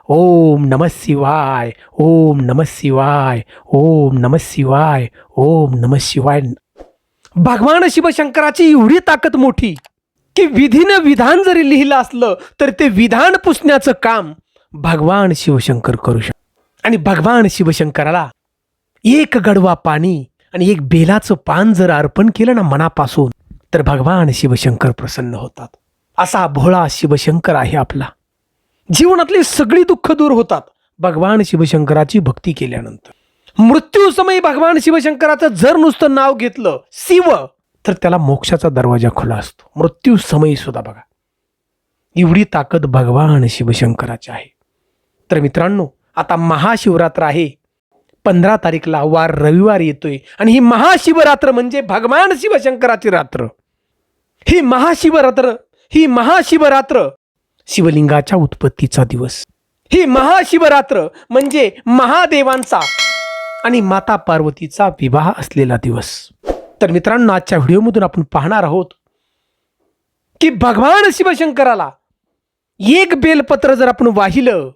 ओम नमः शिवाय, ओम नमः शिवाय, ओम नमः शिवाय, ओम नमः शिवाय. भगवान शिवशंकराची एवढी ताकद मोठी की विधीनं विधान जरी लिहिलं असलं तर ते विधान पुसण्याचं काम भगवान शिवशंकर करू शकतात. आणि भगवान शिवशंकराला एक गडवा पाणी आणि एक बेलाचं पान जर अर्पण केलं ना मनापासून, तर भगवान शिवशंकर प्रसन्न होतात. असा भोळा शिवशंकर आहे आपला. जीवनातली सगळी दुःख दूर होतात भगवान शिवशंकराची भक्ती केल्यानंतर. मृत्यू समयी भगवान शिवशंकराचं जर नुसतं नाव घेतलं शिव, तर त्याला मोक्षाचा दरवाजा खुला असतो. मृत्यू समयी सुद्धा बघा, एवढी ताकद भगवान शिवशंकराची आहे. तर मित्रांनो, आता महाशिवरात्र आहे. 15 तारीखला वार रविवार येतोय आणि ही महाशिवरात्र म्हणजे भगवान शिवशंकराची रात्र. ही महाशिवरात्र शिवलिंगाच्या उत्पत्तीचा दिवस. ही महाशिवरात्र म्हणजे महादेवांचा आणि माता पार्वतीचा विवाह असलेला दिवस. तर मित्रांनो, आजच्या व्हिडिओमधून आपण पाहणार आहोत की भगवान शिवशंकराला एक बेलपत्र जर आपण वाहिलं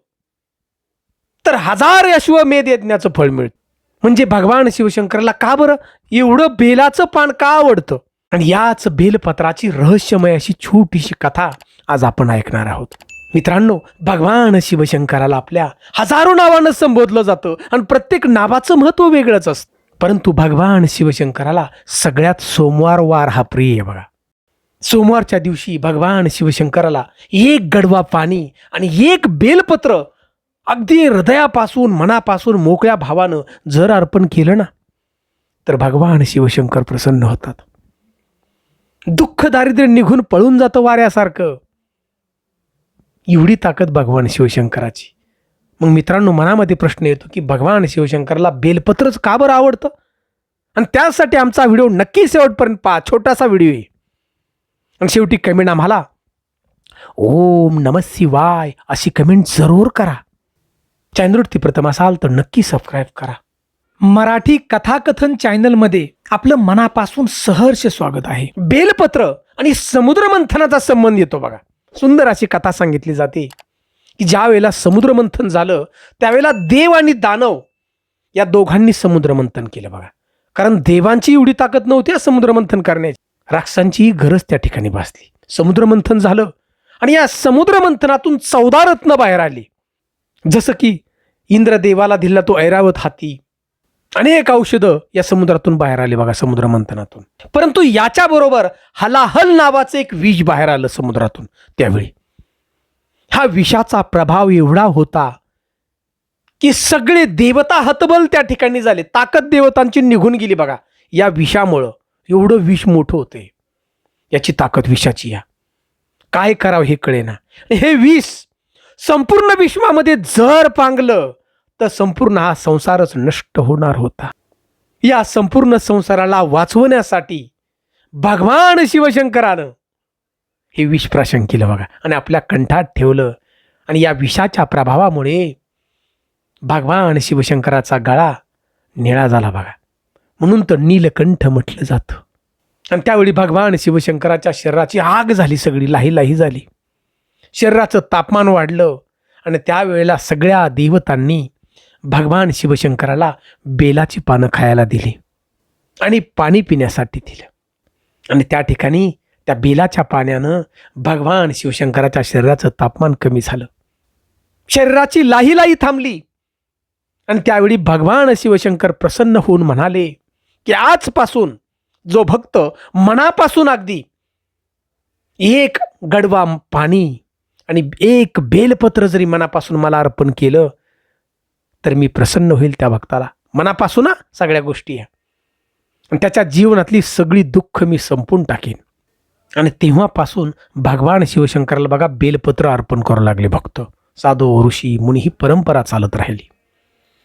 तर 1000 अश्वमेध यज्ञाचं फळ मिळतं. म्हणजे भगवान शिवशंकराला का बरं एवढं बेलाचं पान का आवडतं, आणि याच बेलपत्राची रहस्यमय अशी छोटीशी कथा आज आपण ऐकणार आहोत. मित्रांनो, भगवान शिवशंकराला आपल्या हजारो नावानं संबोधलं जातं आणि प्रत्येक नावाचं महत्व वेगळंच असतं. परंतु भगवान शिवशंकराला सगळ्यात सोमवार वार हा प्रिय आहे बघा. सोमवारच्या दिवशी भगवान शिवशंकराला एक गडवा पाणी आणि एक बेलपत्र अगदी हृदयापासून मनापासून मोकळ्या भावानं जर अर्पण केलं ना, तर भगवान शिवशंकर प्रसन्न होतात. दुःख दारिद्र्य निघून पळून जातं वाऱ्यासारखं. एवढी ताकद भगवान शिवशंकराची. मग मित्रांनो, मनामध्ये प्रश्न येतो की भगवान शिवशंकराला बेलपत्रच का बरं आवडतं, आणि त्यासाठी आमचा व्हिडिओ नक्की शेवटपर्यंत पहा. छोटासा व्हिडिओ आहे. आणि शेवटी कमेंट आम्हाला ओम नमः शिवाय अशी कमेंट जरूर करा. चॅनलवरती प्रथम असाल तर नक्की सबस्क्राईब करा. मराठी कथाकथन चॅनलमध्ये आपलं मनापासून सहर्ष स्वागत आहे. बेलपत्र आणि समुद्र मंथनाचा संबंध येतो बघा. सुंदर अशी कथा सांगितली जाते की ज्या वेळेला समुद्र मंथन झालं त्यावेळेला देव आणि दानव या दोघांनी समुद्र मंथन केलं बघा. कारण देवांची एवढी ताकद नव्हती समुद्र मंथन करण्याची. राक्षसांची गरज त्या ठिकाणी भासली. समुद्र मंथन झालं आणि या समुद्र मंथनातून 14 रत्न बाहेर आली. जसं की इंद्रदेवाला दिला तो ऐरावत हाती. अनेक औषधं या समुद्रातून बाहेर आले बघा समुद्र मंथनातून. परंतु याच्या बरोबर हलाहल नावाचं एक विष बाहेर आलं समुद्रातून. त्यावेळी हा विषाचा प्रभाव एवढा होता की सगळे देवता हतबल त्या ठिकाणी झाले. ताकद देवतांची निघून गेली बघा या विषामुळं. एवढं विष मोठं होते, याची ताकद विषाची. या काय करावं हे कळेना. हे विष संपूर्ण विश्वामध्ये जर पांगलं तर संपूर्ण हा संसारच नष्ट होणार होता. या संपूर्ण संसाराला वाचवण्यासाठी भगवान शिवशंकरानं हे विष प्राशन केलं बघा आणि आपल्या कंठात ठेवलं. आणि या विषाच्या प्रभावामुळे भगवान शिवशंकराचा गळा निळा झाला बघा. म्हणून तर नीलकंठ म्हटलं जातं. आणि त्यावेळी भगवान शिवशंकराच्या शरीराची आग झाली, सगळी लाही झाली. शरीराचं तापमान वाढलं आणि त्यावेळेला सगळ्या देवतांनी भगवान शिवशंकराला बेलाची पानं खायला दिली आणि पाणी पिण्यासाठी दिलं. आणि त्या ठिकाणी त्या बेलाच्या पाण्यानं भगवान शिवशंकराच्या शरीराचं तापमान कमी झालं. शरीराची लाही थांबली. आणि त्यावेळी भगवान शिवशंकर प्रसन्न होऊन म्हणाले की आजपासून जो भक्त मनापासून अगदी एक गडवा पाणी आणि एक बेलपत्र जरी मनापासून मला अर्पण केलं तर मी प्रसन्न होईल त्या भक्ताला. मनापासून सगळ्या गोष्टी या, आणि त्याच्या जीवनातली सगळी दुःख मी संपून टाकेन. आणि तेव्हापासून भगवान शिवशंकराला बघा बेलपत्र अर्पण करू लागले भक्त, साधू, ऋषी, मुनी. ही परंपरा चालत राहिली.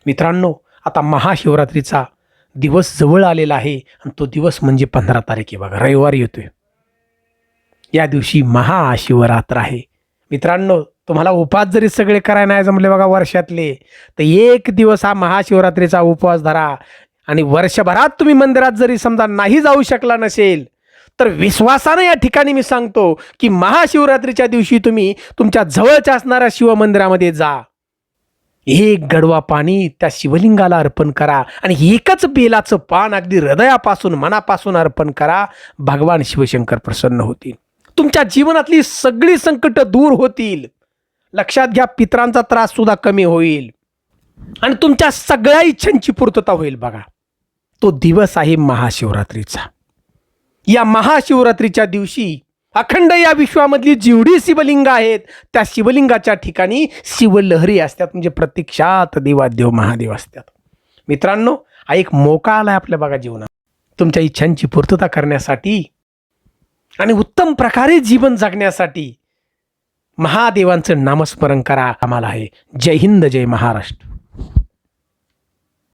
मित्रांनो, आता महाशिवरात्रीचा दिवस जवळ आलेला आहे आणि तो दिवस म्हणजे 15 तारीख आहे बघा, रविवार येतोय. या दिवशी महाशिवरात्र आहे. मित्रांनो, तुम्हाला उपवास जरी सगळे करायला नाही जमले बघा वर्षातले, तर एक दिवस हा महाशिवरात्रीचा उपवास धरा. आणि वर्षभरात तुम्ही मंदिरात जरी समजा नाही जाऊ शकला नसेल तर विश्वासाने या ठिकाणी मी सांगतो की महाशिवरात्रीच्या दिवशी तुम्ही तुमच्या जवळच्या असणाऱ्या शिवमंदिरामध्ये जा. एक गडवा पाणी त्या शिवलिंगाला अर्पण करा आणि एकच बेलाचं पान अगदी हृदयापासून मनापासून अर्पण करा. भगवान शिवशंकर प्रसन्न होतील. तुमच्या जीवनातली सगळी संकट दूर होतील. लक्षात घ्या, पितरांचा त्रास सुद्धा कमी होईल आणि तुमच्या सगळ्या इच्छांची पूर्तता होईल. बघा, तो दिवस आहे महाशिवरात्रीचा. या महाशिवरात्रीच्या दिवशी अखंड या विश्वामधली जेवढी शिवलिंग आहेत त्या शिवलिंगाच्या ठिकाणी शिवलहरी असतात, म्हणजे प्रत्यक्षात देवादेव महादेव असतात. मित्रांनो, हा एक मोका आलाय आपल्या बघा जीवनात तुमच्या इच्छांची पूर्तता करण्यासाठी आणि उत्तम प्रकारे जीवन जगण्यासाठी. महादेवांचं नामस्मरण करा. आम्हाला आहे. जय हिंद, जय महाराष्ट्र.